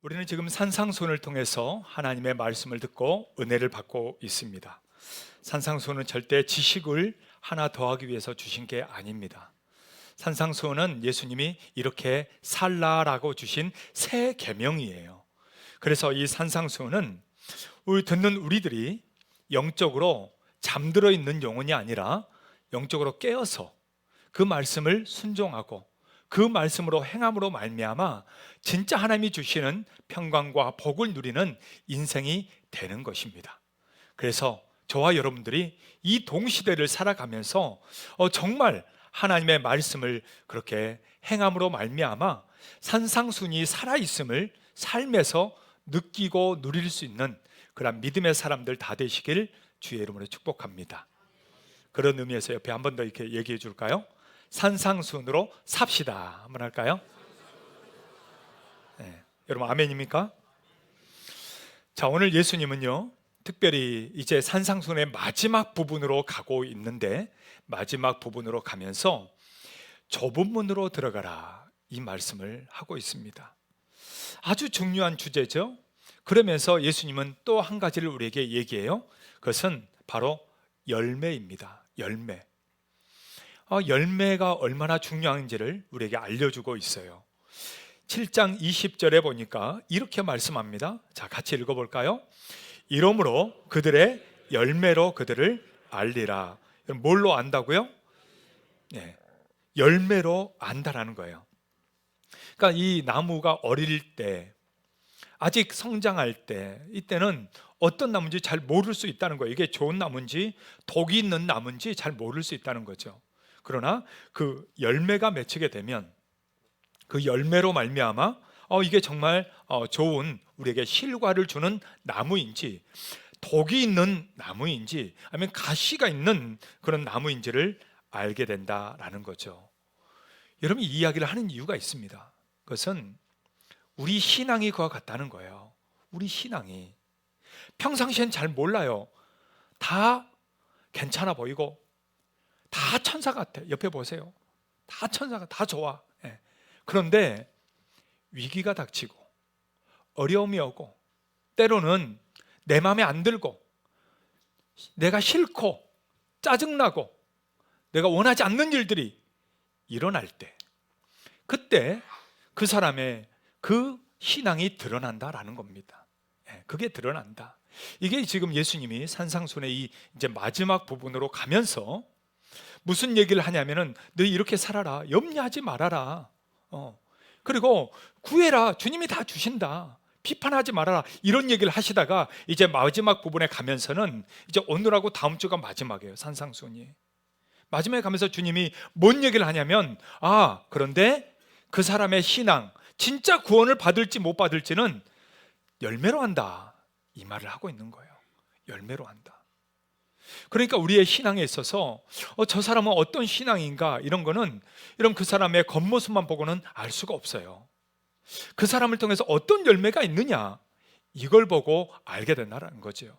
우리는 지금 산상수훈을 통해서 하나님의 말씀을 듣고 은혜를 받고 있습니다. 산상수훈은 절대 지식을 하나 더하기 위해서 주신 게 아닙니다. 산상수훈은 예수님이 이렇게 살라라고 주신 새 계명이에요. 그래서 이 산상수훈은 듣는 우리들이 영적으로 잠들어 있는 영혼이 아니라 영적으로 깨어서 그 말씀을 순종하고 그 말씀으로 행함으로 말미암아 진짜 하나님이 주시는 평강과 복을 누리는 인생이 되는 것입니다. 그래서 저와 여러분들이 이 동시대를 살아가면서 정말 하나님의 말씀을 그렇게 행함으로 말미암아 산상순이 살아있음을 삶에서 느끼고 누릴 수 있는 그런 믿음의 사람들 다 되시길 주의 이름으로 축복합니다. 그런 의미에서 옆에 한 번 더 이렇게 얘기해 줄까요? 산상순으로 삽시다. 한번 할까요? 네. 여러분 아멘입니까? 자, 오늘 예수님은요 특별히 이제 산상순의 마지막 부분으로 가고 있는데, 마지막 부분으로 가면서 좁은 문으로 들어가라 이 말씀을 하고 있습니다. 아주 중요한 주제죠. 그러면서 예수님은 또 한 가지를 우리에게 얘기해요. 그것은 바로 열매입니다. 열매. 열매가 얼마나 중요한지를 우리에게 알려주고 있어요. 7장 20절에 보니까 이렇게 말씀합니다. 자, 같이 읽어볼까요? 이러므로 그들의 열매로 그들을 알리라. 뭘로 안다고요? 네, 열매로 안다라는 거예요. 그러니까 이 나무가 어릴 때, 아직 성장할 때, 이때는 어떤 나무인지 잘 모를 수 있다는 거예요. 이게 좋은 나무인지 독이 있는 나무인지 잘 모를 수 있다는 거죠. 그러나 그 열매가 맺히게 되면 그 열매로 말미암아 이게 정말 좋은 우리에게 실과를 주는 나무인지, 독이 있는 나무인지, 아니면 가시가 있는 그런 나무인지를 알게 된다라는 거죠. 여러분, 이 이야기를 하는 이유가 있습니다. 그것은 우리 신앙이 그와 같다는 거예요. 우리 신앙이 평상시엔 잘 몰라요. 다 괜찮아 보이고 다 천사 같아. 옆에 보세요. 다 천사가 다 좋아. 그런데 위기가 닥치고 어려움이 오고 때로는 내 마음에 안 들고 내가 싫고 짜증나고 내가 원하지 않는 일들이 일어날 때, 그때 그 사람의 그 신앙이 드러난다라는 겁니다. 그게 드러난다. 이게 지금 예수님이 산상순의 이 이제 마지막 부분으로 가면서 무슨 얘기를 하냐면은 너희 이렇게 살아라. 염려하지 말아라. 그리고 구해라. 주님이 다 주신다. 비판하지 말아라. 이런 얘기를 하시다가 이제 마지막 부분에 가면서는 이제 오늘하고 다음 주가 마지막이에요. 산상순이. 마지막에 가면서 주님이 뭔 얘기를 하냐면 그런데 그 사람의 신앙, 진짜 구원을 받을지 못 받을지는 열매로 한다. 이 말을 하고 있는 거예요. 열매로 한다. 그러니까 우리의 신앙에 있어서 저 사람은 어떤 신앙인가 이런 거는 이런 그 사람의 겉모습만 보고는 알 수가 없어요. 그 사람을 통해서 어떤 열매가 있느냐 이걸 보고 알게 된다는 거죠.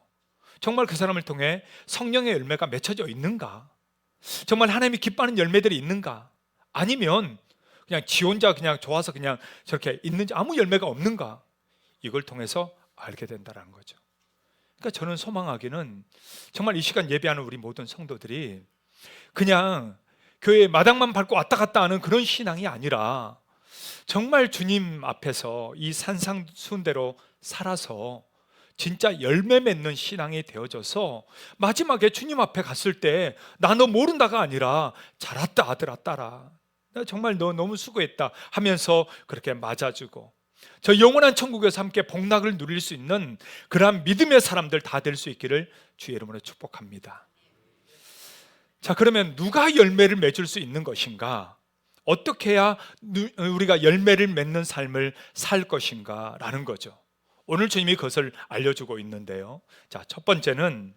정말 그 사람을 통해 성령의 열매가 맺혀져 있는가, 정말 하나님이 기뻐하는 열매들이 있는가, 아니면 그냥 지 혼자 그냥 좋아서 그냥 저렇게 있는지 아무 열매가 없는가, 이걸 통해서 알게 된다는 거죠. 그러니까 저는 소망하기는 정말 이 시간 예배하는 우리 모든 성도들이 그냥 교회 마당만 밟고 왔다 갔다 하는 그런 신앙이 아니라 정말 주님 앞에서 이 산상순대로 살아서 진짜 열매 맺는 신앙이 되어져서 마지막에 주님 앞에 갔을 때 나 너 모른다가 아니라 잘 왔다 아들아 딸아, 나 정말 너 너무 수고했다 하면서 그렇게 맞아주고 저 영원한 천국에서 함께 복락을 누릴 수 있는 그러한 믿음의 사람들 다 될 수 있기를 주의 이름으로 축복합니다. 자, 그러면 누가 열매를 맺을 수 있는 것인가? 어떻게 해야 우리가 열매를 맺는 삶을 살 것인가? 라는 거죠. 오늘 주님이 그것을 알려주고 있는데요. 자, 첫 번째는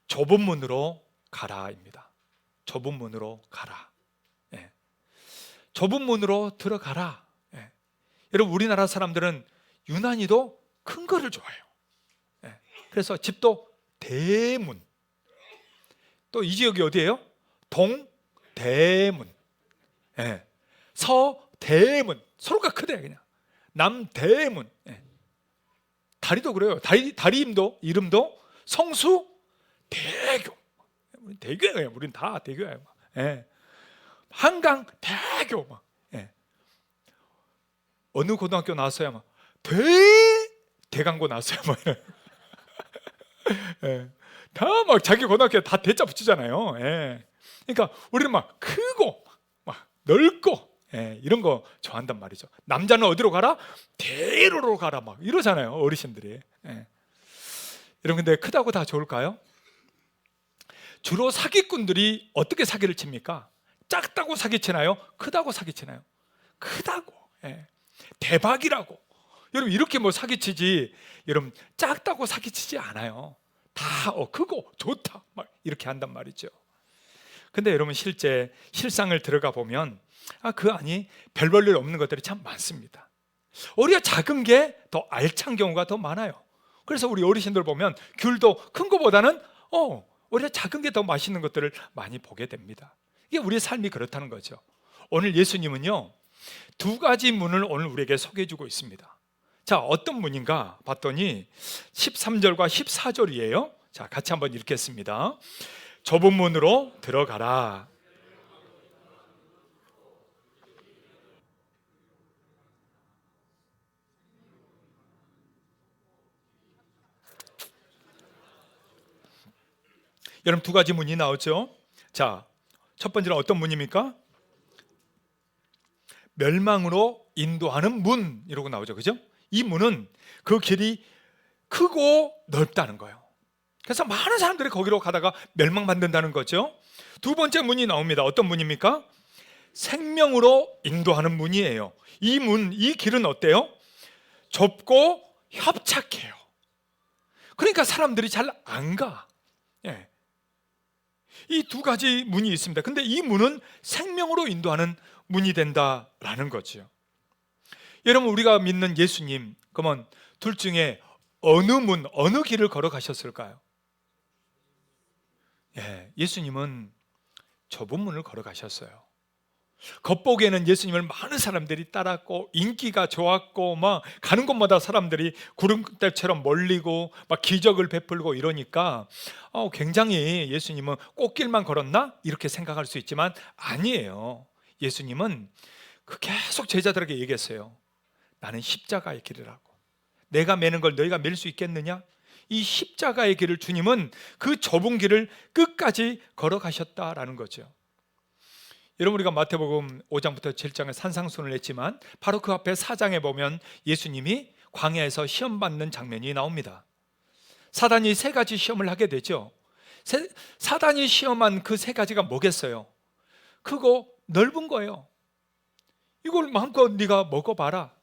좁은 문으로 가라입니다. 좁은 문으로 가라. 좁은 문으로 들어가라. 여러분, 우리나라 사람들은 유난히도 큰 거를 좋아해요. 그래서 집도 대문. 또 이 지역이 어디예요? 동대문. 서대문. 서로가 크대 그냥. 남대문. 다리도 그래요. 다리 이름도 성수 대교. 대교예요. 우린 다 대교예요. 한강 대교. 어느 고등학교 나왔어요? 막 대강고 나왔어요. 다 막 자기 고등학교 다 대자 붙이잖아요. 그러니까 우리는 막 크고 막 넓고 이런 거 좋아한단 말이죠. 남자는 어디로 가라? 대로로 가라 막 이러잖아요, 어르신들이. 여러분, 근데 크다고 다 좋을까요? 주로 사기꾼들이 어떻게 사기를 칩니까? 작다고 사기치나요? 크다고 사기치나요? 크다고. 대박이라고. 여러분, 이렇게 뭐 사기치지, 여러분 작다고 사기치지 않아요. 다 크고 좋다 막 이렇게 한단 말이죠. 근데 여러분, 실상을 들어가 보면 그 안이 별 볼 일 없는 것들이 참 많습니다. 우리가 작은 게 더 알찬 경우가 더 많아요. 그래서 우리 어르신들 보면 귤도 큰 거보다는 우리가 작은 게 더 맛있는 것들을 많이 보게 됩니다. 이게 우리의 삶이 그렇다는 거죠. 오늘 예수님은요, 두 가지 문을 오늘 우리에게 소개해 주고 있습니다. 자, 어떤 문인가 봤더니 13절과 14절이에요. 자, 같이 한번 읽겠습니다. 좁은 문으로 들어가라. 여러분, 두 가지 문이 나오죠. 자, 첫 번째는 어떤 문입니까? 멸망으로 인도하는 문 이러고 나오죠. 그죠? 이 문은 그 길이 크고 넓다는 거예요. 그래서 많은 사람들이 거기로 가다가 멸망받는다는 거죠. 두 번째 문이 나옵니다. 어떤 문입니까? 생명으로 인도하는 문이에요. 이 길은 어때요? 좁고 협착해요. 그러니까 사람들이 잘 안 가. 이 두 가지 문이 있습니다. 근데 이 문은 생명으로 인도하는 문이 된다라는 거죠. 여러분, 우리가 믿는 예수님, 그러면 둘 중에 어느 길을 걸어가셨을까요? 예수님은 좁은 문을 걸어가셨어요. 겉보기에는 예수님을 많은 사람들이 따랐고 인기가 좋았고 막 가는 곳마다 사람들이 구름대처럼 몰리고 막 기적을 베풀고 이러니까 굉장히 예수님은 꽃길만 걸었나? 이렇게 생각할 수 있지만 아니에요. 예수님은 계속 제자들에게 얘기했어요. 나는 십자가의 길이라고. 내가 매는 걸 너희가 맬 수 있겠느냐? 이 십자가의 길을 주님은 그 좁은 길을 끝까지 걸어가셨다라는 거죠. 여러분, 우리가 마태복음 5장부터 7장에 산상수훈을 했지만 바로 그 앞에 4장에 보면 예수님이 광야에서 시험받는 장면이 나옵니다. 사단이 세 가지 시험을 하게 되죠. 사단이 시험한 그 세 가지가 뭐겠어요? 크고 넓은 거예요. 이걸 마음껏 네가 먹어봐라.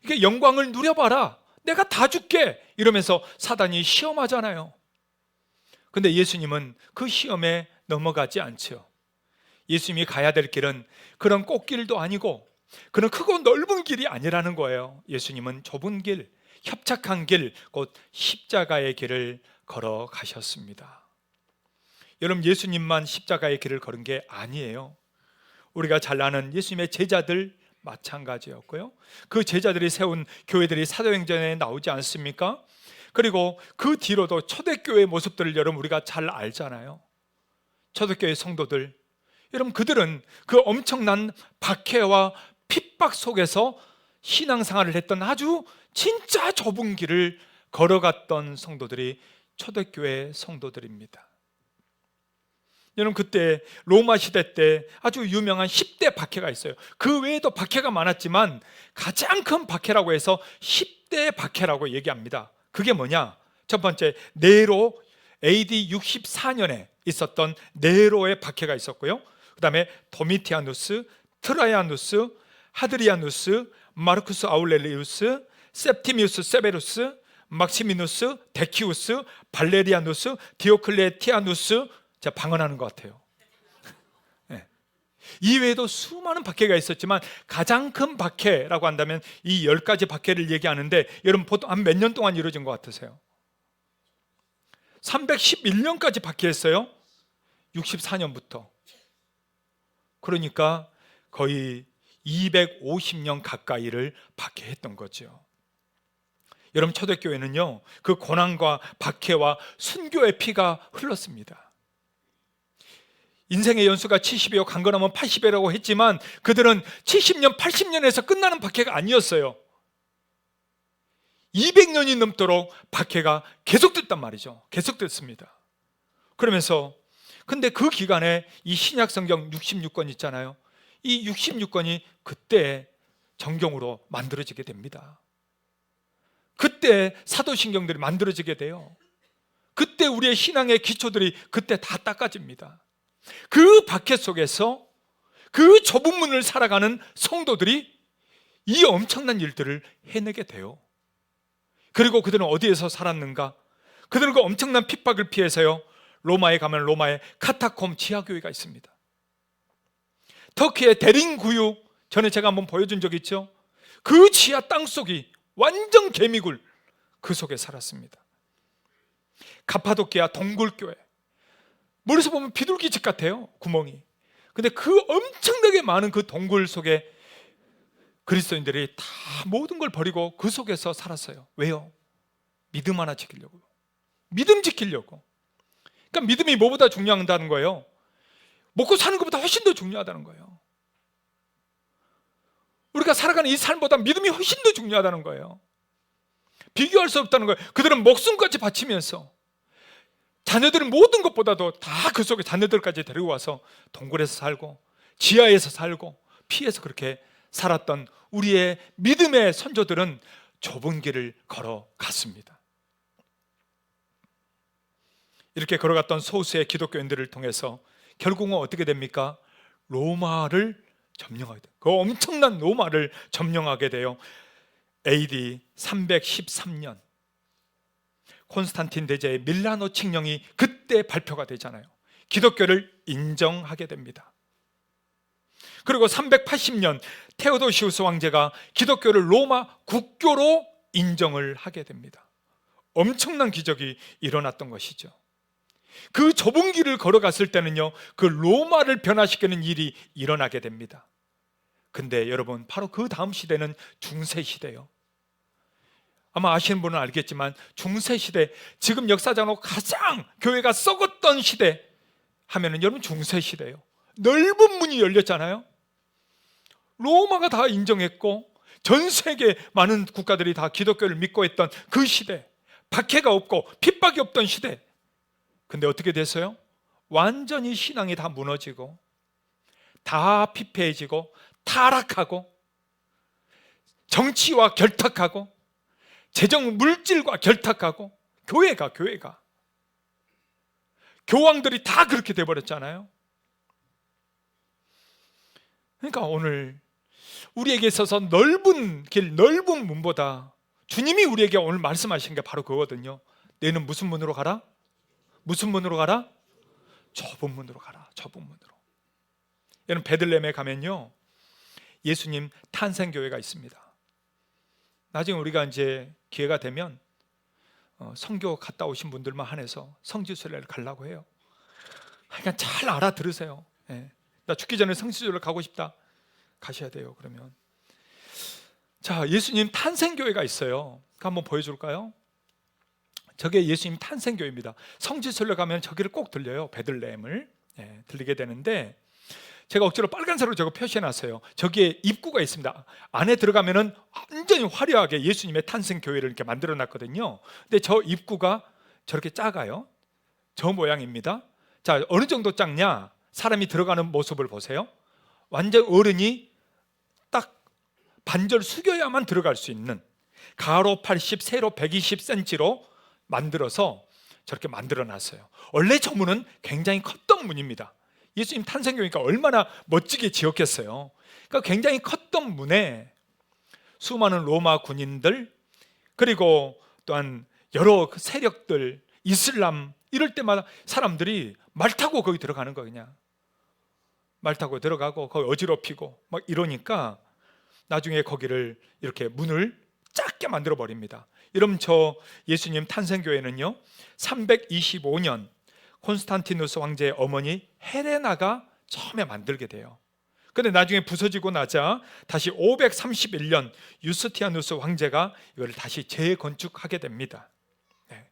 이게 영광을 누려봐라. 내가 다 줄게. 이러면서 사단이 시험하잖아요. 근데 예수님은 그 시험에 넘어가지 않죠. 예수님이 가야 될 길은 그런 꽃길도 아니고 그런 크고 넓은 길이 아니라는 거예요. 예수님은 좁은 길, 협착한 길, 곧 십자가의 길을 걸어가셨습니다. 여러분, 예수님만 십자가의 길을 걸은 게 아니에요. 우리가 잘 아는 예수님의 제자들 마찬가지였고요. 그 제자들이 세운 교회들이 사도행전에 나오지 않습니까? 그리고 그 뒤로도 초대교회의 모습들을 여러분 우리가 잘 알잖아요. 초대교회 성도들, 여러분 그들은 그 엄청난 박해와 핍박 속에서 신앙생활을 했던 아주 진짜 좁은 길을 걸어갔던 성도들이 초대교회 성도들입니다. 여러분, 그때 로마 시대 때 아주 유명한 10대 박해가 있어요. 그 외에도 박해가 많았지만 가장 큰 박해라고 해서 10대 박해라고 얘기합니다. 그게 뭐냐? 첫 번째, 네로, AD 64년에 있었던 네로의 박해가 있었고요. 그 다음에 도미티아누스, 트라이아누스, 하드리아누스, 마르쿠스 아울렐리우스, septimius 세베루스, 막시미누스, 데키우스, 발레리아누스, 디오클레티아누스. 제가 방언하는 것 같아요. 이외에도 수많은 박해가 있었지만 가장 큰 박해라고 한다면 이 10가지 박해를 얘기하는데 여러분 보통 한 몇 년 동안 이루어진 것 같으세요? 311년까지 박해했어요. 64년부터. 그러니까 거의 250년 가까이를 박해했던 거죠. 여러분, 초대교회는요, 그 고난과 박해와 순교의 피가 흘렀습니다. 인생의 연수가 70이요 강건하면 80이라고 했지만 그들은 70년, 80년에서 끝나는 박해가 아니었어요. 200년이 넘도록 박해가 계속됐단 말이죠. 계속됐습니다. 그러면서 근데 그 기간에 이 신약 성경 66권 있잖아요. 이 66권이 그때 정경으로 만들어지게 됩니다. 그때 사도신경들이 만들어지게 돼요. 그때 우리의 신앙의 기초들이 그때 다 닦아집니다. 그 박해 속에서 그 좁은 문을 살아가는 성도들이 이 엄청난 일들을 해내게 돼요. 그리고 그들은 어디에서 살았는가? 그들은 그 엄청난 핍박을 피해서요, 로마에 가면 로마에 카타콤 지하교회가 있습니다. 터키의 데링구유, 전에 제가 한번 보여준 적 있죠? 그 지하 땅속이 완전 개미굴, 그 속에 살았습니다. 카파도키아 동굴교회, 멀리서 보면 비둘기집 같아요, 구멍이. 근데 그 엄청나게 많은 그 동굴 속에 그리스도인들이 다 모든 걸 버리고 그 속에서 살았어요. 왜요? 믿음 하나 지키려고요. 믿음 지키려고. 그러니까 믿음이 뭐보다 중요하다는 거예요? 먹고 사는 것보다 훨씬 더 중요하다는 거예요. 우리가 살아가는 이 삶보다 믿음이 훨씬 더 중요하다는 거예요. 비교할 수 없다는 거예요. 그들은 목숨까지 바치면서 자녀들은 모든 것보다도 다 그 속에 자녀들까지 데리고 와서 동굴에서 살고 지하에서 살고 피해서 그렇게 살았던 우리의 믿음의 선조들은 좁은 길을 걸어갔습니다. 이렇게 걸어갔던 소수의 기독교인들을 통해서 결국은 어떻게 됩니까? 로마를 점령하게 돼요. 그 엄청난 로마를 점령하게 돼요. AD 313년 콘스탄틴 대제의 밀라노 칙령이 그때 발표가 되잖아요. 기독교를 인정하게 됩니다. 그리고 380년 테오도시우스 왕제가 기독교를 로마 국교로 인정을 하게 됩니다. 엄청난 기적이 일어났던 것이죠. 그 좁은 길을 걸어갔을 때는요, 그 로마를 변화시키는 일이 일어나게 됩니다. 근데 여러분, 바로 그 다음 시대는 중세시대예요. 아마 아시는 분은 알겠지만 중세시대, 지금 역사적으로 가장 교회가 썩었던 시대 하면은 여러분 중세시대예요. 넓은 문이 열렸잖아요. 로마가 다 인정했고 전 세계 많은 국가들이 다 기독교를 믿고 있던 그 시대, 박해가 없고 핍박이 없던 시대. 근데 어떻게 됐어요? 완전히 신앙이 다 무너지고 다 피폐해지고 타락하고 정치와 결탁하고 재정 물질과 결탁하고 교회가 교황들이 다 그렇게 돼버렸잖아요. 그러니까 오늘 우리에게 있어서 넓은 길, 넓은 문보다 주님이 우리에게 오늘 말씀하신 게 바로 그거거든요. 너희는 무슨 문으로 가라? 무슨 문으로 가라? 좁은 문으로 가라. 좁은 문으로. 여러분, 베들레헴에 가면요, 예수님 탄생교회가 있습니다. 나중에 우리가 이제 기회가 되면 성교 갔다 오신 분들만 한해서 성지순례를 가려고 해요. 그러니까 잘 알아들으세요. 예. 나 죽기 전에 성지순례를 가고 싶다. 가셔야 돼요. 그러면 자, 예수님 탄생교회가 있어요. 한번 보여줄까요? 저게 예수님 탄생교회입니다. 성지순례 가면 저기를 꼭 들려요. 베들레헴을 들리게 되는데 제가 억지로 빨간색으로 저거 표시해놨어요. 저기에 입구가 있습니다. 안에 들어가면은 완전히 화려하게 예수님의 탄생교회를 이렇게 만들어놨거든요. 근데 저 입구가 저렇게 작아요. 저 모양입니다. 자, 어느 정도 작냐? 사람이 들어가는 모습을 보세요. 완전 어른이 딱 반절 숙여야만 들어갈 수 있는, 가로 80, 세로 120cm로 만들어서 저렇게 만들어놨어요. 원래 저 문은 굉장히 컸던 문입니다. 예수님 탄생교회니까 얼마나 멋지게 지었겠어요. 그러니까 굉장히 컸던 문에 수많은 로마 군인들, 그리고 또한 여러 세력들, 이슬람, 이럴 때마다 사람들이 말 타고 거기 들어가는 거예요. 그냥 말 타고 들어가고 거기 어지럽히고 막 이러니까 나중에 거기를 이렇게 문을 작게 만들어 버립니다. 여러분, 저 예수님 탄생교회는요 325년 콘스탄티누스 왕제의 어머니 헬레나가 처음에 만들게 돼요. 근데 나중에 부서지고 나자 다시 531년 유스티아누스 황제가 이걸 다시 재건축하게 됩니다. 네.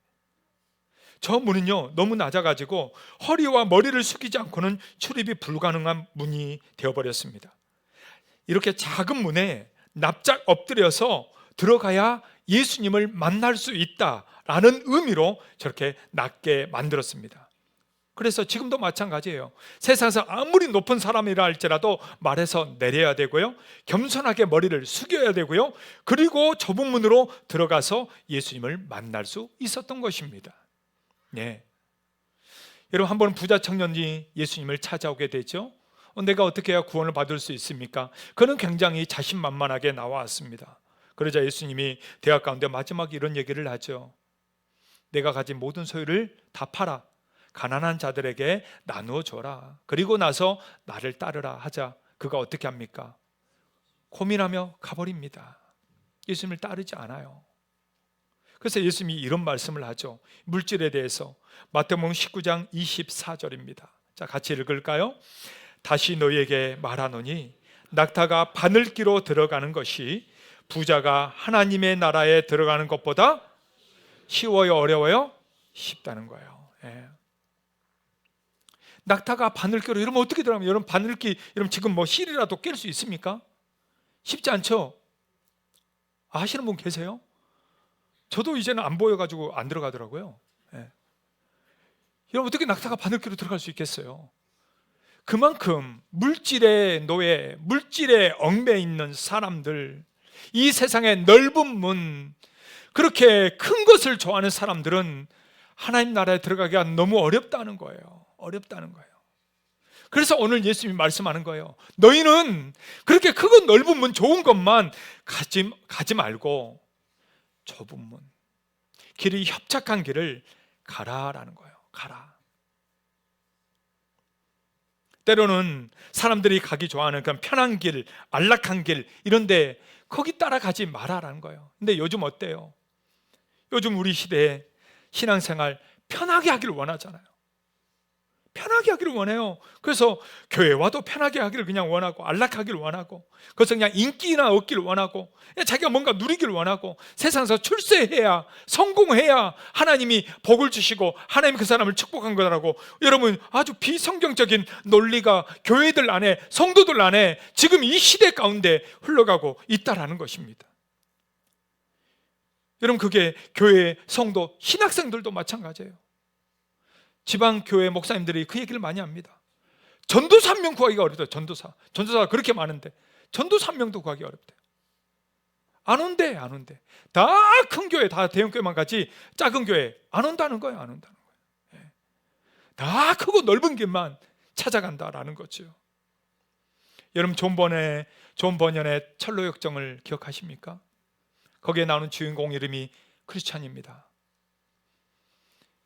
저 문은요 너무 낮아가지고 허리와 머리를 숙이지 않고는 출입이 불가능한 문이 되어버렸습니다. 이렇게 작은 문에 납작 엎드려서 들어가야 예수님을 만날 수 있다라는 의미로 저렇게 낮게 만들었습니다. 그래서 지금도 마찬가지예요. 세상에서 아무리 높은 사람이라 할지라도 말에서 내려야 되고요, 겸손하게 머리를 숙여야 되고요, 그리고 좁은 문으로 들어가서 예수님을 만날 수 있었던 것입니다. 네. 여러분, 한 번은 부자 청년이 예수님을 찾아오게 되죠. 내가 어떻게 해야 구원을 받을 수 있습니까? 그는 굉장히 자신만만하게 나왔습니다. 그러자 예수님이 대화 가운데 마지막에 이런 얘기를 하죠. 내가 가진 모든 소유를 다 팔아 가난한 자들에게 나누어 줘라. 그리고 나서 나를 따르라 하자. 그가 어떻게 합니까? 고민하며 가버립니다. 예수님을 따르지 않아요. 그래서 예수님이 이런 말씀을 하죠. 물질에 대해서 마태복음 19장 24절입니다. 자, 같이 읽을까요? 다시 너희에게 말하노니 낙타가 바늘기로 들어가는 것이 부자가 하나님의 나라에 들어가는 것보다 쉬워요, 어려워요? 쉽다는 거예요. 예. 낙타가 바늘기로, 이러면 어떻게 들어가면, 여러분 바늘기, 여러분 지금 뭐 실이라도 깰 수 있습니까? 쉽지 않죠? 아시는 분 계세요? 저도 이제는 안 보여가지고 안 들어가더라고요. 예. 여러분 어떻게 낙타가 바늘기로 들어갈 수 있겠어요? 그만큼 물질의 노예, 물질의 얽매여 있는 사람들, 이 세상의 넓은 문, 그렇게 큰 것을 좋아하는 사람들은 하나님 나라에 들어가기가 너무 어렵다는 거예요. 어렵다는 거예요. 그래서 오늘 예수님이 말씀하는 거예요. 너희는 그렇게 크고 넓은 문, 좋은 것만 가지 말고 좁은 문, 길이 협착한 길을 가라라는 거예요. 가라. 때로는 사람들이 가기 좋아하는 그런 편한 길, 안락한 길, 이런데 거기 따라가지 마라라는 거예요. 근데 요즘 어때요? 요즘 우리 시대에 신앙생활 편하게 하기를 원하잖아요. 편하게 하기를 원해요. 그래서 교회 와도 편하게 하기를 그냥 원하고, 안락하기를 원하고, 그래서 그냥 인기나 얻기를 원하고, 자기가 뭔가 누리기를 원하고, 세상에서 출세해야, 성공해야 하나님이 복을 주시고 하나님 그 사람을 축복한 거라고. 여러분, 아주 비성경적인 논리가 교회들 안에, 성도들 안에 지금 이 시대 가운데 흘러가고 있다라는 것입니다. 여러분, 그게 교회, 성도, 신학생들도 마찬가지예요. 지방교회 목사님들이 그 얘기를 많이 합니다. 전도사 한 명 구하기가 어렵대요. 전도사가 그렇게 많은데 전도사 한 명도 구하기 어렵대요. 안 온대. 다 큰 교회, 다 대형 교회만 가지 작은 교회 안 온다는 거예요. 안 온다는 거예요. 다 크고 넓은 길만 찾아간다라는 거죠. 여러분, 존 버년의 철로역정을 기억하십니까? 거기에 나오는 주인공 이름이 크리스찬입니다.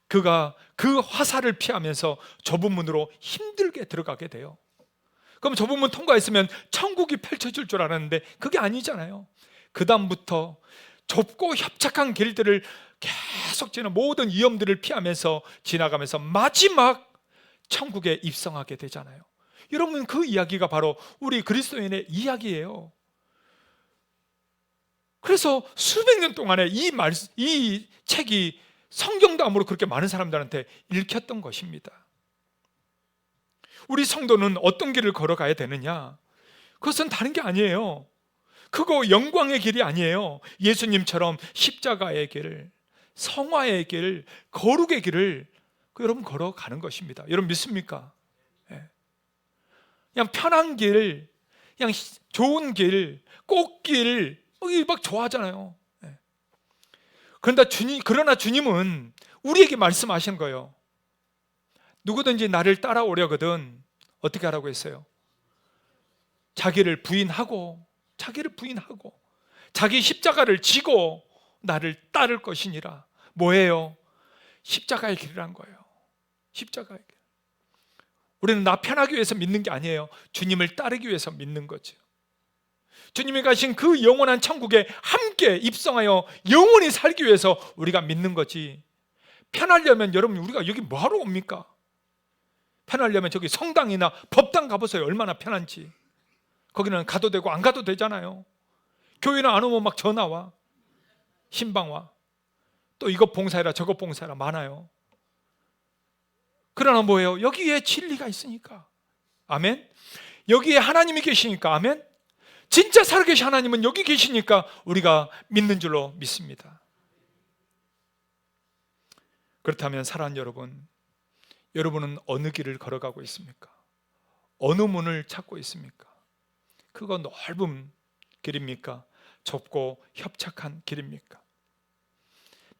그가 그 화살을 피하면서 좁은 문으로 힘들게 들어가게 돼요. 그럼 좁은 문 통과했으면 천국이 펼쳐질 줄 알았는데 그게 아니잖아요. 그 다음부터 좁고 협착한 길들을 계속 지나 모든 위험들을 피하면서 지나가면서 마지막 천국에 입성하게 되잖아요. 여러분, 그 이야기가 바로 우리 그리스도인의 이야기예요. 그래서 수백 년 동안에 이 책이 성경담으로 그렇게 많은 사람들한테 읽혔던 것입니다. 우리 성도는 어떤 길을 걸어가야 되느냐? 그것은 다른 게 아니에요. 그거 영광의 길이 아니에요. 예수님처럼 십자가의 길, 성화의 길, 거룩의 길을 여러분 걸어가는 것입니다. 여러분 믿습니까? 그냥 편한 길, 그냥 좋은 길, 꽃길 막 좋아하잖아요. 그러나 주님은 우리에게 말씀하신 거예요. 누구든지 나를 따라오려거든 어떻게 하라고 했어요? 자기를 부인하고 자기 십자가를 지고 나를 따를 것이니라. 뭐예요? 십자가의 길이란 거예요. 십자가의 길. 우리는 나 편하기 위해서 믿는 게 아니에요. 주님을 따르기 위해서 믿는 거죠. 주님이 가신 그 영원한 천국에 함께 입성하여 영원히 살기 위해서 우리가 믿는 거지. 편하려면 여러분, 우리가 여기 뭐하러 옵니까? 편하려면 저기 성당이나 법당 가보세요. 얼마나 편한지. 거기는 가도 되고 안 가도 되잖아요. 교회는 안 오면 막 전화 와, 신방 와, 또 이것 봉사해라 저것 봉사해라 많아요. 그러나 뭐예요? 여기에 진리가 있으니까. 아멘. 여기에 하나님이 계시니까. 아멘. 진짜 살아계신 하나님은 여기 계시니까 우리가 믿는 줄로 믿습니다. 그렇다면 사랑하는 여러분, 여러분은 어느 길을 걸어가고 있습니까? 어느 문을 찾고 있습니까? 그거 넓은 길입니까? 좁고 협착한 길입니까?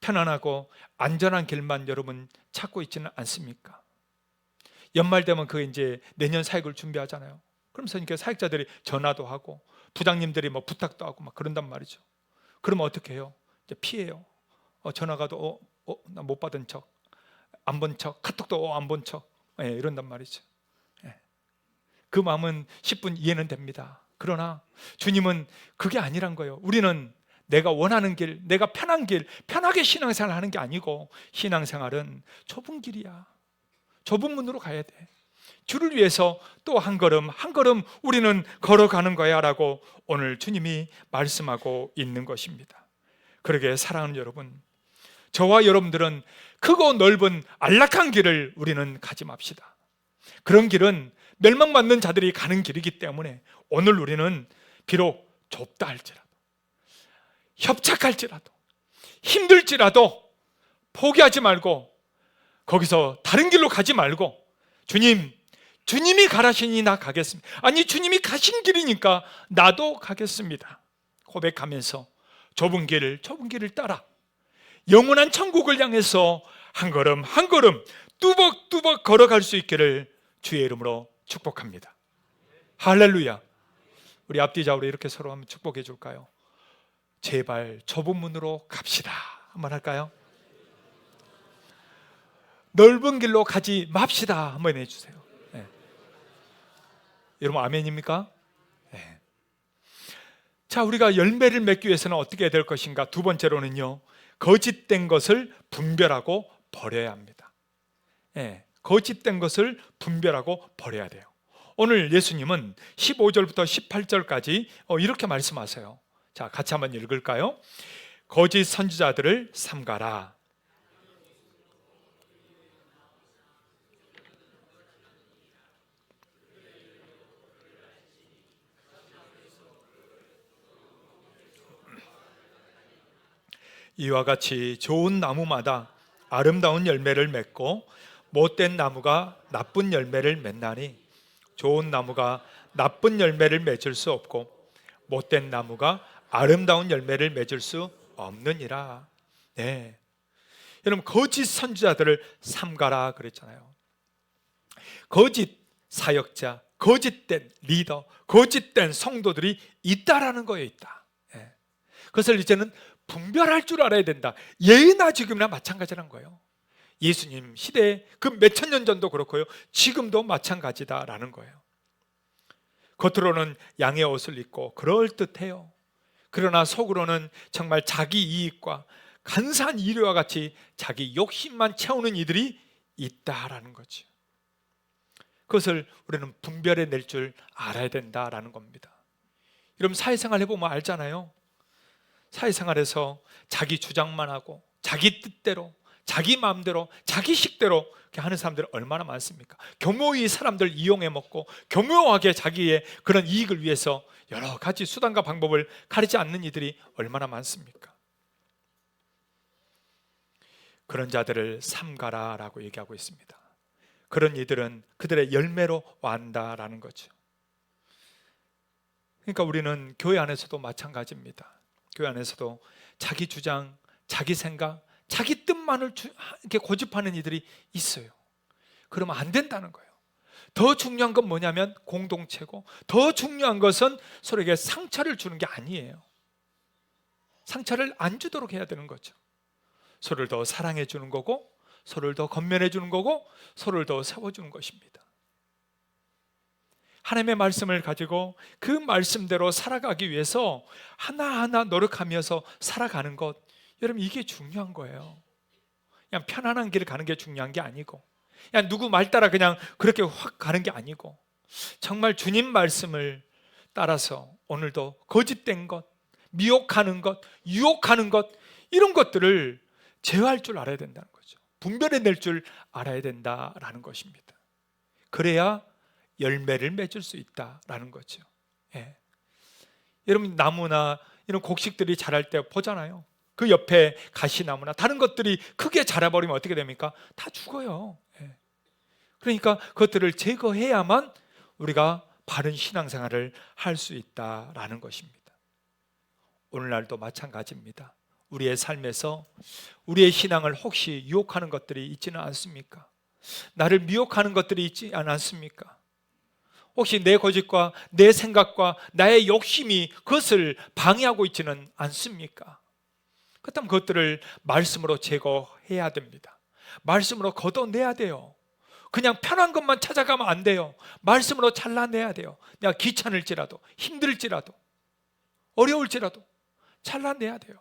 편안하고 안전한 길만 여러분 찾고 있지는 않습니까? 연말 되면 그 이제 내년 사역을 준비하잖아요. 그러면서 이렇게 사역자들이 전화도 하고 부장님들이 뭐 부탁도 하고 막 그런단 말이죠. 그러면 어떻게 해요? 이제 피해요. 전화가도 나 못 받은 척, 안 본 척, 카톡도 안 본 척, 이런단 말이죠. 그 마음은 10분 이해는 됩니다. 그러나 주님은 그게 아니란 거예요. 우리는 내가 원하는 길, 내가 편한 길, 편하게 신앙생활을 하는 게 아니고, 신앙생활은 좁은 길이야. 좁은 문으로 가야 돼. 주를 위해서 또 한 걸음 한 걸음 우리는 걸어가는 거야 라고 오늘 주님이 말씀하고 있는 것입니다. 그러게 사랑하는 여러분, 저와 여러분들은 크고 넓은 안락한 길을 우리는 가지 맙시다. 그런 길은 멸망받는 자들이 가는 길이기 때문에 오늘 우리는 비록 좁다 할지라도, 협착할지라도, 힘들지라도 포기하지 말고 거기서 다른 길로 가지 말고, 주님이 가라시니 나 가겠습니다. 아니, 주님이 가신 길이니까 나도 가겠습니다 고백하면서 좁은 길을 따라 영원한 천국을 향해서 한 걸음 한 걸음 뚜벅뚜벅 걸어갈 수 있기를 주의 이름으로 축복합니다. 할렐루야. 우리 앞뒤 좌우로 이렇게 서로 한번 축복해 줄까요? 제발 좁은 문으로 갑시다 한번 할까요? 넓은 길로 가지 맙시다 한번 해주세요. 네. 여러분 아멘입니까? 네. 자, 우리가 열매를 맺기 위해서는 어떻게 해야 될 것인가? 두 번째로는요, 거짓된 것을 분별하고 버려야 합니다. 네. 거짓된 것을 분별하고 버려야 돼요. 오늘 예수님은 15절부터 18절까지 이렇게 말씀하세요. 자, 같이 한번 읽을까요? 거짓 선지자들을 삼가라. 이와 같이 좋은 나무마다 아름다운 열매를 맺고 못된 나무가 나쁜 열매를 맺나니, 좋은 나무가 나쁜 열매를 맺을 수 없고 못된 나무가 아름다운 열매를 맺을 수 없느니라. 네. 여러분, 거짓 선지자들을 삼가라 그랬잖아요. 거짓 사역자, 거짓된 리더, 거짓된 성도들이 있다라는 거에 있다. 네. 그것을 이제는 분별할 줄 알아야 된다. 예나 지금이나 마찬가지란 거예요. 예수님 시대에 그 몇천 년 전도 그렇고요, 지금도 마찬가지다라는 거예요. 겉으로는 양의 옷을 입고 그럴듯해요. 그러나 속으로는 정말 자기 이익과 간사한 이류와 같이 자기 욕심만 채우는 이들이 있다라는 거죠. 그것을 우리는 분별해낼 줄 알아야 된다라는 겁니다. 여러분, 사회생활 해보면 알잖아요. 사회생활에서 자기 주장만 하고 자기 뜻대로, 자기 마음대로, 자기 식대로 이렇게 하는 사람들이 얼마나 많습니까? 교묘히 사람들 이용해 먹고 교묘하게 자기의 그런 이익을 위해서 여러 가지 수단과 방법을 가리지 않는 이들이 얼마나 많습니까? 그런 자들을 삼가라라고 얘기하고 있습니다. 그런 이들은 그들의 열매로 완다라는 거죠. 그러니까 우리는 교회 안에서도 마찬가지입니다. 교회 안에서도 자기 주장, 자기 생각, 자기 뜻만을 이렇게 고집하는 이들이 있어요. 그러면 안 된다는 거예요. 더 중요한 건 뭐냐면 공동체고, 더 중요한 것은 서로에게 상처를 주는 게 아니에요. 상처를 안 주도록 해야 되는 거죠. 서로를 더 사랑해 주는 거고, 서로를 더 건면해 주는 거고, 서로를 더 세워주는 것입니다. 하나님의 말씀을 가지고 그 말씀대로 살아가기 위해서 하나하나 노력하면서 살아가는 것, 여러분 이게 중요한 거예요. 그냥 편안한 길을 가는 게 중요한 게 아니고, 그냥 누구 말 따라 그냥 그렇게 확 가는 게 아니고, 정말 주님 말씀을 따라서 오늘도 거짓된 것, 미혹하는 것, 유혹하는 것, 이런 것들을 제어할 줄 알아야 된다는 거죠. 분별해낼 줄 알아야 된다라는 것입니다. 그래야 열매를 맺을 수 있다라는 거죠. 예. 여러분, 나무나 이런 곡식들이 자랄 때 보잖아요. 그 옆에 가시나무나 다른 것들이 크게 자라버리면 어떻게 됩니까? 다 죽어요. 예. 그러니까 그것들을 제거해야만 우리가 바른 신앙생활을 할 수 있다라는 것입니다. 오늘날도 마찬가지입니다. 우리의 삶에서 우리의 신앙을 혹시 유혹하는 것들이 있지는 않습니까? 나를 미혹하는 것들이 있지 않습니까? 혹시 내 고집과 내 생각과 나의 욕심이 그것을 방해하고 있지는 않습니까? 그렇다면 그것들을 말씀으로 제거해야 됩니다. 말씀으로 걷어내야 돼요. 그냥 편한 것만 찾아가면 안 돼요. 말씀으로 잘라내야 돼요. 내가 귀찮을지라도, 힘들지라도, 어려울지라도 잘라내야 돼요.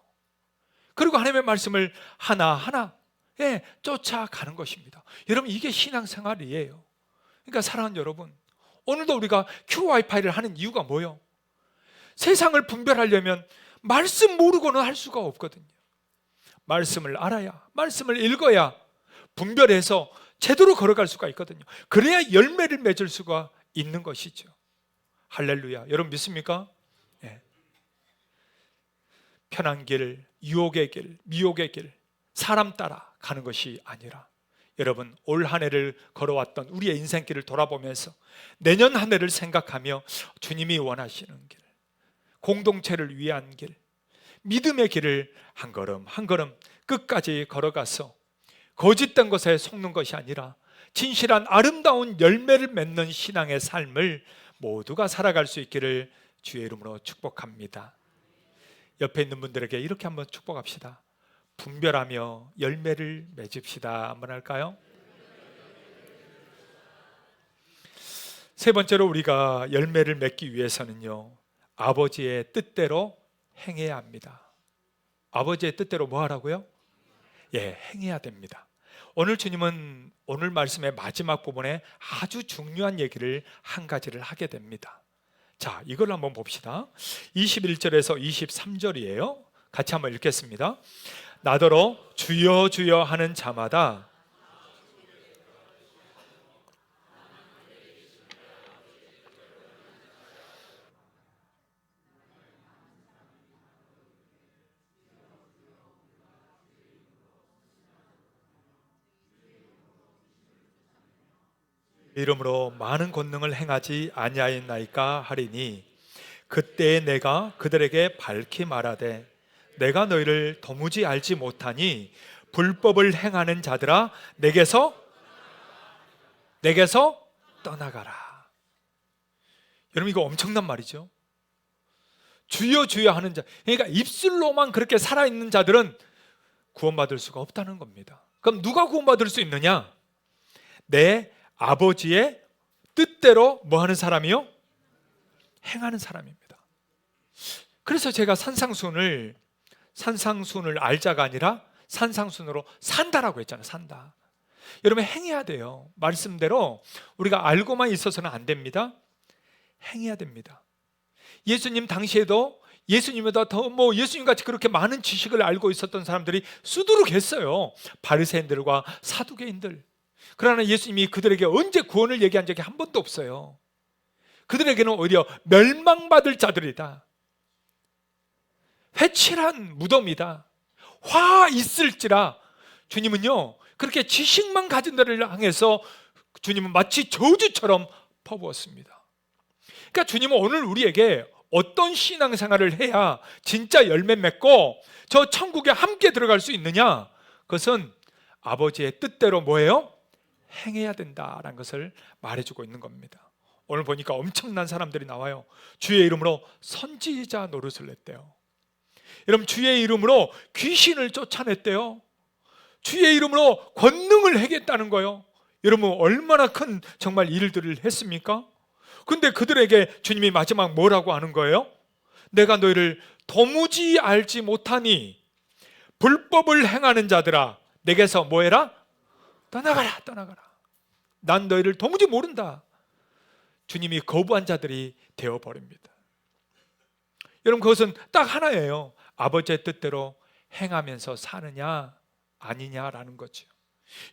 그리고 하나님의 말씀을 하나하나 쫓아가는 것입니다. 여러분, 이게 신앙생활이에요. 그러니까 사랑하는 여러분, 오늘도 우리가 QWiFi를 하는 이유가 뭐예요? 세상을 분별하려면 말씀 모르고는 할 수가 없거든요. 말씀을 알아야, 말씀을 읽어야 분별해서 제대로 걸어갈 수가 있거든요. 그래야 열매를 맺을 수가 있는 것이죠. 할렐루야. 여러분 믿습니까? 네. 편한 길, 유혹의 길, 미혹의 길, 사람 따라 가는 것이 아니라 여러분, 올 한 해를 걸어왔던 우리의 인생길을 돌아보면서 내년 한 해를 생각하며 주님이 원하시는 길, 공동체를 위한 길, 믿음의 길을 한 걸음 한 걸음 끝까지 걸어가서 거짓된 것에 속는 것이 아니라 진실한 아름다운 열매를 맺는 신앙의 삶을 모두가 살아갈 수 있기를 주의 이름으로 축복합니다. 옆에 있는 분들에게 이렇게 한번 축복합시다. 분별하며 열매를 맺읍시다. 한번 할까요? 세 번째로 우리가 열매를 맺기 위해서는요, 아버지의 뜻대로 행해야 합니다. 아버지의 뜻대로 뭐 하라고요? 행해야 됩니다. 오늘 주님은 오늘 말씀의 마지막 부분에 아주 중요한 얘기를 한 가지를 하게 됩니다. 자, 이걸 한번 봅시다. 21절에서 23절이에요. 같이 한번 읽겠습니다. 나더러 주여 주여 하는 자마다 이름으로 많은 권능을 행하지 아니하였나이까 하리니 그때에 내가 그들에게 밝히 말하되 내가 너희를 도무지 알지 못하니 불법을 행하는 자들아 내게서 떠나가라. 여러분, 이거 엄청난 말이죠. 주여 주여 하는 자, 그러니까 입술로만 그렇게 살아있는 자들은 구원받을 수가 없다는 겁니다. 그럼 누가 구원받을 수 있느냐? 내 아버지의 뜻대로 뭐 하는 사람이요? 행하는 사람입니다. 그래서 제가 산상순을 알자가 아니라 산상순으로 산다라고 했잖아요. 산다. 여러분, 행해야 돼요. 말씀대로 우리가 알고만 있어서는 안 됩니다. 행해야 됩니다. 예수님 당시에도 예수님보다 더 예수님같이 그렇게 많은 지식을 알고 있었던 사람들이 수두룩했어요. 바리새인들과 사두개인들. 그러나 예수님이 그들에게 언제 구원을 얘기한 적이 한 번도 없어요. 그들에게는 오히려 멸망받을 자들이다, 회칠한 무덤이다, 화 있을지라. 주님은요, 그렇게 지식만 가진 자를 향해서 주님은 마치 저주처럼 퍼부었습니다. 그러니까 주님은 오늘 우리에게 어떤 신앙생활을 해야 진짜 열매 맺고 저 천국에 함께 들어갈 수 있느냐? 그것은 아버지의 뜻대로 뭐예요? 행해야 된다라는 것을 말해주고 있는 겁니다. 오늘 보니까 엄청난 사람들이 나와요. 주의 이름으로 선지자 노릇을 했대요. 여러분, 주의 이름으로 귀신을 쫓아냈대요. 주의 이름으로 권능을 행했다는 거예요. 여러분, 얼마나 큰 정말 일들을 했습니까? 근데 그들에게 주님이 마지막 뭐라고 하는 거예요? 내가 너희를 도무지 알지 못하니 불법을 행하는 자들아 내게서 뭐해라? 떠나가라, 떠나가라. 난 너희를 도무지 모른다. 주님이 거부한 자들이 되어버립니다. 여러분 그것은 딱 하나예요. 아버지의 뜻대로 행하면서 사느냐 아니냐라는 거죠.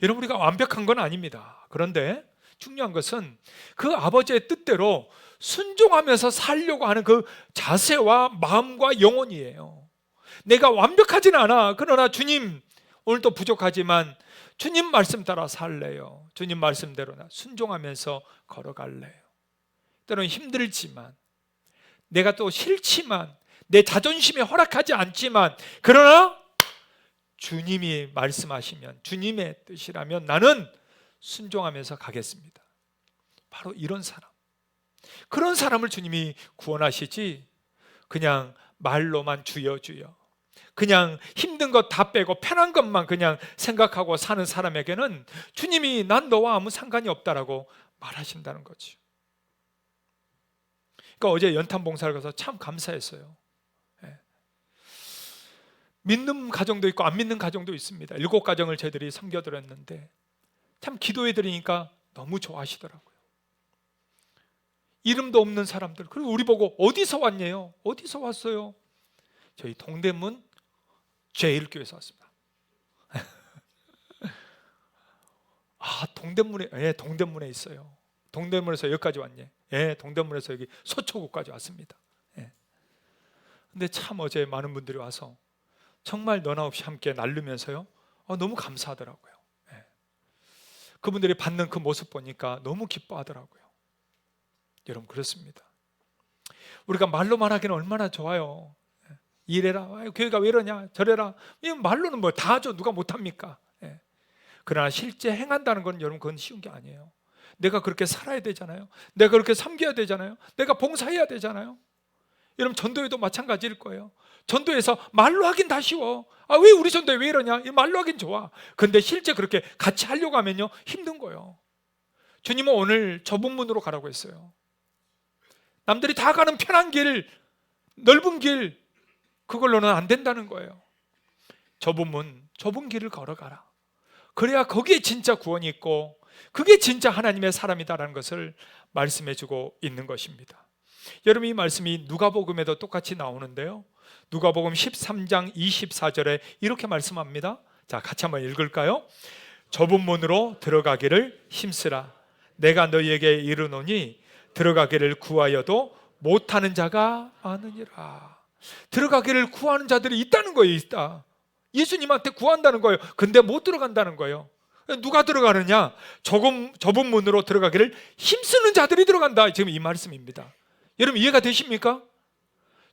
여러분 우리가 완벽한 건 아닙니다. 그런데 중요한 것은 그 아버지의 뜻대로 순종하면서 살려고 하는 그 자세와 마음과 영혼이에요. 내가 완벽하진 않아. 그러나 주님 오늘도 부족하지만 주님 말씀 따라 살래요. 주님 말씀대로 나 순종하면서 걸어갈래요. 때로는 힘들지만, 내가 또 싫지만, 내 자존심에 허락하지 않지만, 그러나 주님이 말씀하시면, 주님의 뜻이라면 나는 순종하면서 가겠습니다. 바로 이런 사람, 그런 사람을 주님이 구원하시지, 그냥 말로만 주여 주여, 그냥 힘든 것 다 빼고 편한 것만 그냥 생각하고 사는 사람에게는 주님이 난 너와 아무 상관이 없다라고 말하신다는 거죠. 그러니까 어제 연탄 봉사를 가서 참 감사했어요. 믿는 가정도 있고 안 믿는 가정도 있습니다. 7가정을 저희들이 섬겨드렸는데 참 기도해드리니까 너무 좋아하시더라고요. 이름도 없는 사람들, 그리고 우리 보고 어디서 왔냐요? 어디서 왔어요? 저희 동대문 제1교회에서 왔습니다. 아, 동대문에, 동대문에 있어요. 동대문에서 여기까지 왔네. 동대문에서 여기 서초구까지 왔습니다. 근데 참 어제 많은 분들이 와서 정말 너나 없이 함께 나누면서요, 너무 감사하더라고요. 그분들이 받는 그 모습 보니까 너무 기뻐하더라고요. 여러분 그렇습니다. 우리가 말로만 하기는 얼마나 좋아요. 이래라, 교회가 왜 이러냐, 저래라, 말로는 뭐 다 하죠. 누가 못합니까? 그러나 실제 행한다는 건 여러분 그건 쉬운 게 아니에요. 내가 그렇게 살아야 되잖아요. 내가 그렇게 섬겨야 되잖아요. 내가 봉사해야 되잖아요. 여러분 전도회도 마찬가지일 거예요. 전도에서 말로 하긴 다 쉬워. 왜 우리 전도회 왜 이러냐, 말로 하긴 좋아. 근데 실제 그렇게 같이 하려고 하면요 힘든 거예요. 주님은 오늘 좁은 문으로 가라고 했어요. 남들이 다 가는 편한 길, 넓은 길, 그걸로는 안 된다는 거예요. 좁은 문, 좁은 길을 걸어가라. 그래야 거기에 진짜 구원이 있고 그게 진짜 하나님의 사람이다라는 것을 말씀해주고 있는 것입니다. 여러분 이 말씀이 누가복음에도 똑같이 나오는데요, 누가복음 13장 24절에 이렇게 말씀합니다. 자, 같이 한번 읽을까요? 좁은 문으로 들어가기를 힘쓰라. 내가 너희에게 이르노니 들어가기를 구하여도 못하는 자가 많으니라. 들어가기를 구하는 자들이 있다는 거예요. 있다. 예수님한테 구한다는 거예요. 근데 못 들어간다는 거예요. 누가 들어가느냐? 좁은 문으로 들어가기를 힘쓰는 자들이 들어간다. 지금 이 말씀입니다. 여러분 이해가 되십니까?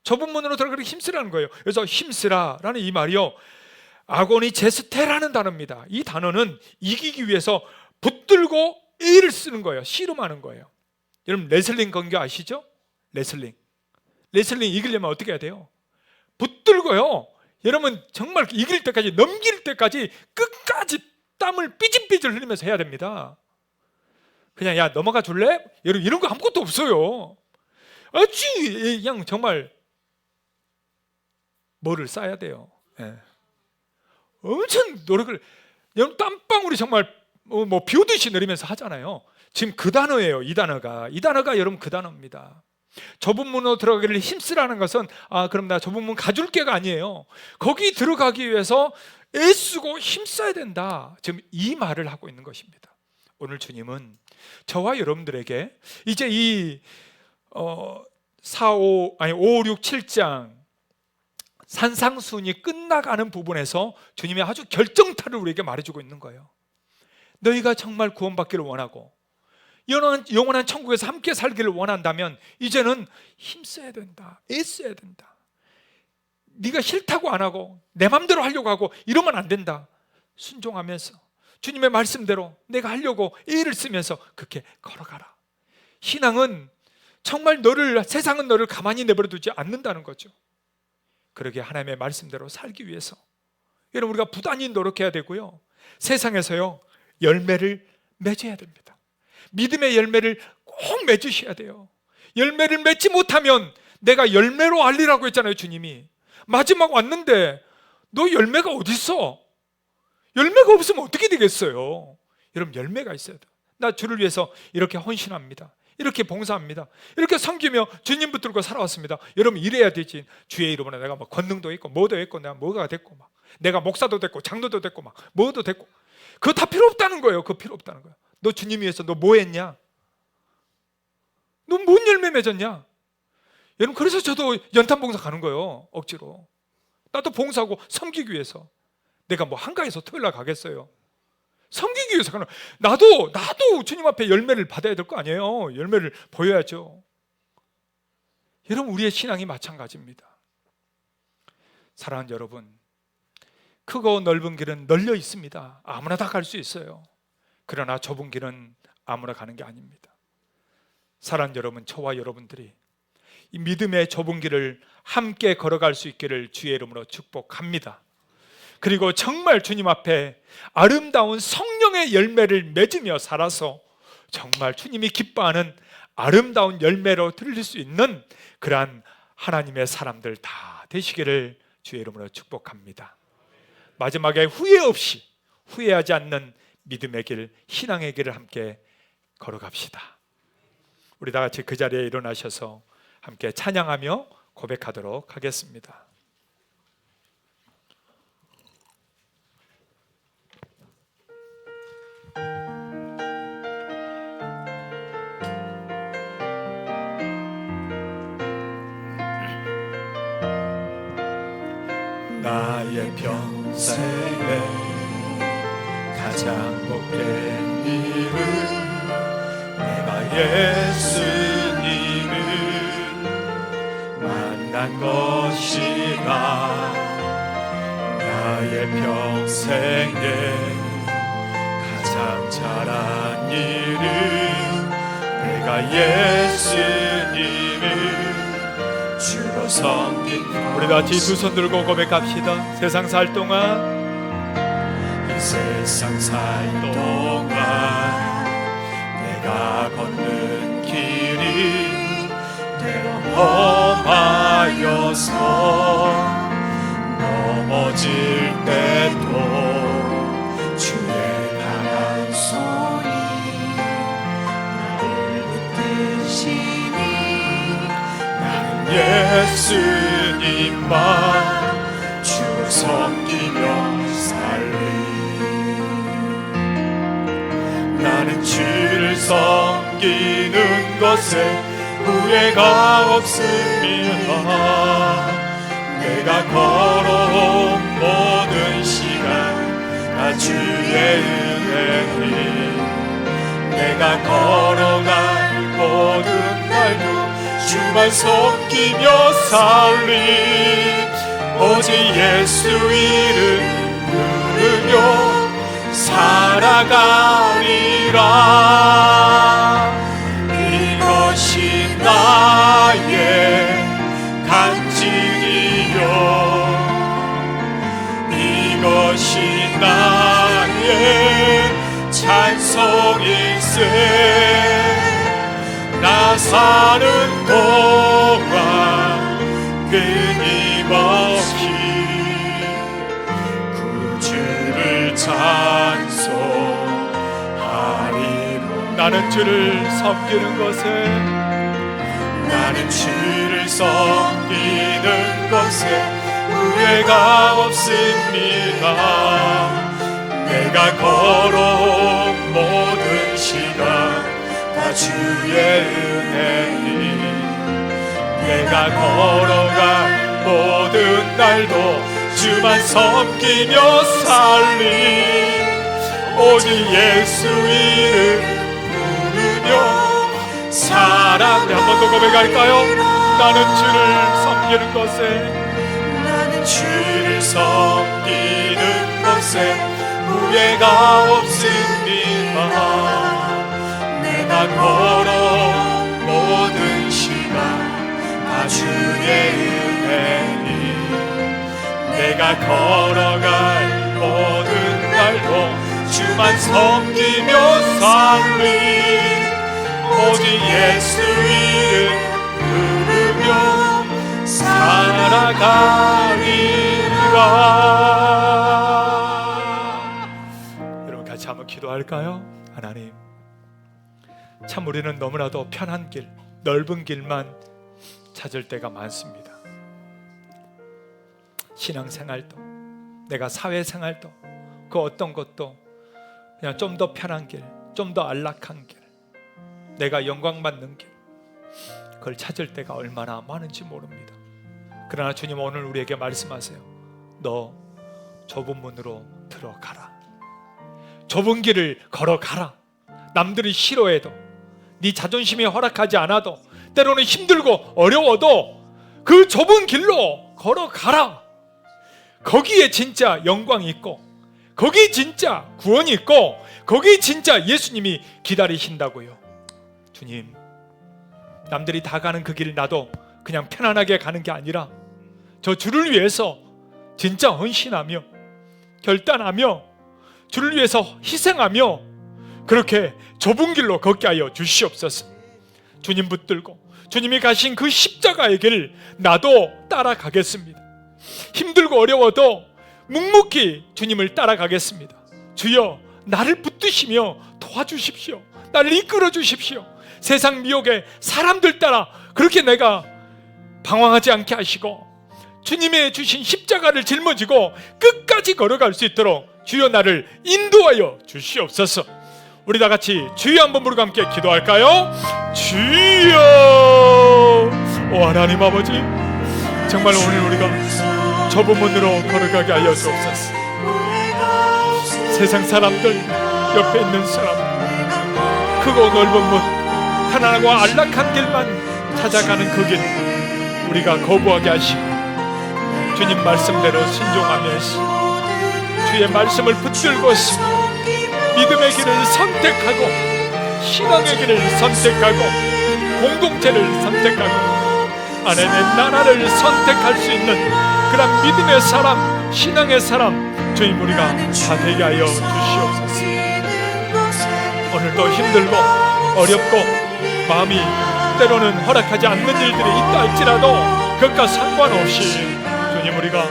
좁은 문으로 들어가기를 힘쓰라는 거예요. 그래서 힘쓰라라는 이 말이요, 아고니 제스테라는 단어입니다. 이 단어는 이기기 위해서 붙들고 애를 쓰는 거예요. 씨름하는 거예요. 여러분 레슬링 경기 아시죠? 레슬링 이기려면 어떻게 해야 돼요? 붙들고요, 여러분 정말 이길 때까지, 넘길 때까지 끝까지 땀을 삐질삐질 흘리면서 해야 됩니다. 그냥 야 넘어가 줄래? 여러분 이런 거 아무것도 없어요. 그냥 정말 뭐를 쌓아야 돼요. 엄청 노력을, 여러분 땀방울이 정말 뭐 비 오듯이 내리면서 하잖아요. 지금 그 단어예요. 이 단어가 여러분 그 단어입니다. 좁은 문으로 들어가기를 힘쓰라는 것은 그럼 나 좁은 문 가줄게가 아니에요. 거기 들어가기 위해서 애쓰고 힘써야 된다. 지금 이 말을 하고 있는 것입니다. 오늘 주님은 저와 여러분들에게 이제 이 5, 6, 7장 산상수훈이 끝나가는 부분에서 주님이 아주 결정타를 우리에게 말해주고 있는 거예요. 너희가 정말 구원받기를 원하고 영원한 천국에서 함께 살기를 원한다면 이제는 힘써야 된다. 애써야 된다. 네가 싫다고 안 하고 내 맘대로 하려고 하고 이러면 안 된다. 순종하면서 주님의 말씀대로 내가 하려고 애를 쓰면서 그렇게 걸어가라. 신앙은 정말 세상은 너를 가만히 내버려 두지 않는다는 거죠. 그러게 하나님의 말씀대로 살기 위해서 여러분 우리가 부단히 노력해야 되고요, 세상에서요 열매를 맺어야 됩니다. 믿음의 열매를 꼭 맺으셔야 돼요. 열매를 맺지 못하면, 내가 열매로 알리라고 했잖아요. 주님이 마지막 왔는데 너 열매가 어디 있어? 열매가 없으면 어떻게 되겠어요? 여러분 열매가 있어야 돼요. 나 주를 위해서 이렇게 헌신합니다. 이렇게 봉사합니다. 이렇게 섬기며 주님 붙들고 살아왔습니다. 여러분 이래야 되지. 주의 이름으로 내가 막 권능도 있고 뭐도 있고 내가 뭐가 됐고 막 내가 목사도 됐고 장로도 됐고 막 뭐도 됐고 그거 다 필요 없다는 거예요. 그거 필요 없다는 거예요. 너 주님 위해서 너 뭐 했냐? 너 뭔 열매 맺었냐? 여러분 그래서 저도 연탄 봉사 가는 거예요. 억지로. 나도 봉사하고 섬기기 위해서. 내가 뭐 한가해서 토요일 날 가겠어요? 섬기기 위해서 가는. 나도 주님 앞에 열매를 받아야 될 거 아니에요. 열매를 보여야죠. 여러분 우리의 신앙이 마찬가지입니다. 사랑하는 여러분, 크고 넓은 길은 널려 있습니다. 아무나 다 갈 수 있어요. 그러나 좁은 길은 아무나 가는 게 아닙니다. 사랑하는 여러분, 저와 여러분들이 이 믿음의 좁은 길을 함께 걸어갈 수 있기를 주의 이름으로 축복합니다. 그리고 정말 주님 앞에 아름다운 성령의 열매를 맺으며 살아서 정말 주님이 기뻐하는 아름다운 열매로 드릴 수 있는 그러한 하나님의 사람들 다 되시기를 주의 이름으로 축복합니다. 마지막에 후회 없이 후회하지 않는 믿음의 길, 신앙의 길을 함께 걸어갑시다. 우리 다 같이 그 자리에 일어나셔서 함께 찬양하며 고백하도록 하겠습니다. 나의 평생에 가장 복된 일은 내가 예수님을 만난 것이라. 나의 평생에 가장 잘한 일은 내가 예수님을 주로 섬긴. 우리 같이 두 손 들고 고백합시다. 세상 살 동안, 이 세상 살 동안 내가 걷는 길이 때로 험하여서 넘어질 때도 주의 강한 손이 나를 붙드시니 나는 예수님만 주 섬기며 살리. 나는 주를 섬기는 것에 후회가 없습니다. 내가 걸어온 모든 시간 다 주의 은혜니, 내가 걸어간 모든 날도 주만 섬기며 살리. 오직 예수 이름 부르며 살아가리라. 이것이 나의 간증이요, 이것이 나의 찬송일세. 나 사는 동안 끊임없이 구주를 찬송하리로. 나는 주를 섬기는 것에, 나는 주를 섬기는 것에 후회가 없습니다. 내가 걸어온 모든 시간 다 주의 은혜니, 내가 걸어간 모든 날도 주만 섬기며 살리. 오직 예수 이름 부르며 살아. 우리 한 번 더 고백할까요? 나는 주를 섬기는 것에, 나는 주를 섬기는 것에 후회가 없습니다. 내가 걸어온 모든 시간 다 주의 은혜니, 내가 걸어갈 모든 날도 주만 섬기며 살리. 오직 예수 이름 부르며 살아가리라. 여러분 같이 한번 기도할까요? 하나님, 참 우리는 너무나도 편한 길, 넓은 길만 찾을 때가 많습니다. 신앙생활도, 내가 사회생활도, 그 어떤 것도 그냥 좀 더 편한 길, 좀 더 안락한 길, 내가 영광받는 길, 그걸 찾을 때가 얼마나 많은지 모릅니다. 그러나 주님 오늘 우리에게 말씀하세요. 너 좁은 문으로 들어가라. 좁은 길을 걸어가라. 남들이 싫어해도, 네 자존심이 허락하지 않아도, 때로는 힘들고 어려워도 그 좁은 길로 걸어가라. 거기에 진짜 영광이 있고, 거기 진짜 구원이 있고, 거기 진짜 예수님이 기다리신다고요. 주님, 남들이 다 가는 그 길 나도 그냥 편안하게 가는 게 아니라 저 주를 위해서 진짜 헌신하며 결단하며 주를 위해서 희생하며 그렇게 좁은 길로 걷게 하여 주시옵소서. 주님 붙들고 주님이 가신 그 십자가의 길 나도 따라가겠습니다. 힘들고 어려워도 묵묵히 주님을 따라가겠습니다. 주여, 나를 붙드시며 도와주십시오. 나를 이끌어 주십시오. 세상 미혹에 사람들 따라 그렇게 내가 방황하지 않게 하시고 주님의 주신 십자가를 짊어지고 끝까지 걸어갈 수 있도록 주여 나를 인도하여 주시옵소서. 우리 다 같이 주여 한번 부르고 함께 기도할까요? 주여. 오 하나님 아버지, 정말 오늘 우리가 좁은 문으로 걸어가게 하여 주옵소서. 세상 사람들, 옆에 있는 사람, 크고 넓은 문, 편안하고 안락한 길만 찾아가는 그 길 우리가 거부하게 하시고 주님 말씀대로 순종하면서 주의 말씀을 붙들고서 믿음의 길을 선택하고 신앙의 길을 선택하고 공동체를 선택하고 하나님의 나라를 선택할 수 있는 그런 믿음의 사람, 신앙의 사람 주님 우리가 다 되게 하여 주시옵소서. 오늘도 힘들고 어렵고 마음이 때로는 허락하지 않는 일들이 있다 할지라도 그것과 상관없이 주님 우리가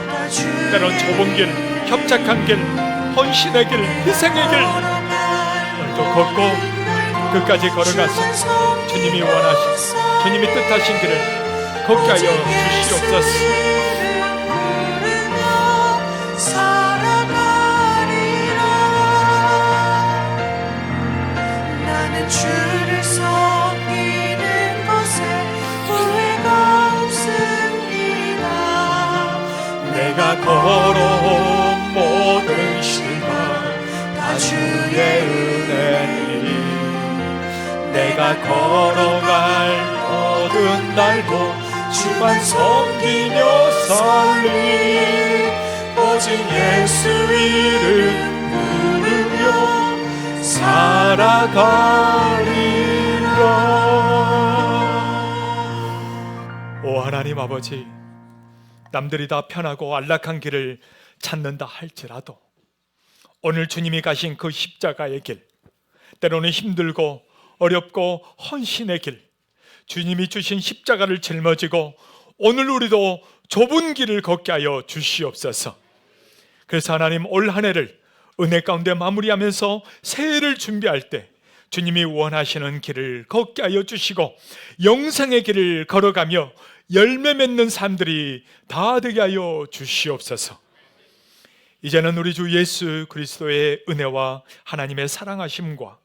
때론 좁은 길, 협착한 길, 헌신의 길, 희생의 길 오늘도 걷고 끝까지 걸어가서 주님이 원하신, 주님이 뜻하신 길을 걷게 하여 주시옵소서. 주를 섬기는 것에 후회가 없습니다. 내가 걸어온 모든 시간 다 주의 은혜니 내가 걸어갈 모든 날도 주만 섬기며 살리 오직 예수 이름 부르며 살아가리라. 오 하나님 아버지, 남들이 다 편하고 안락한 길을 찾는다 할지라도 오늘 주님이 가신 그 십자가의 길, 때로는 힘들고 어렵고 헌신의 길, 주님이 주신 십자가를 짊어지고 오늘 우리도 좁은 길을 걷게 하여 주시옵소서. 그래서 하나님 올 한 해를 은혜 가운데 마무리하면서 새해를 준비할 때 주님이 원하시는 길을 걷게 하여 주시고 영생의 길을 걸어가며 열매 맺는 삶들이 다 되게 하여 주시옵소서. 이제는 우리 주 예수 그리스도의 은혜와 하나님의 사랑하심과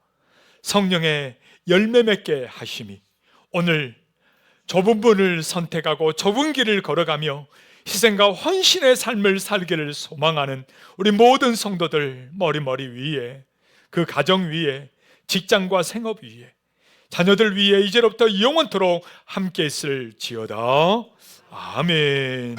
성령의 열매 맺게 하심이 오늘 좁은 문을 선택하고 좁은 길을 걸어가며 희생과 헌신의 삶을 살기를 소망하는 우리 모든 성도들 머리머리 위에, 그 가정 위에, 직장과 생업 위에, 자녀들 위에 이제로부터 영원토록 함께 있을지어다. 아멘.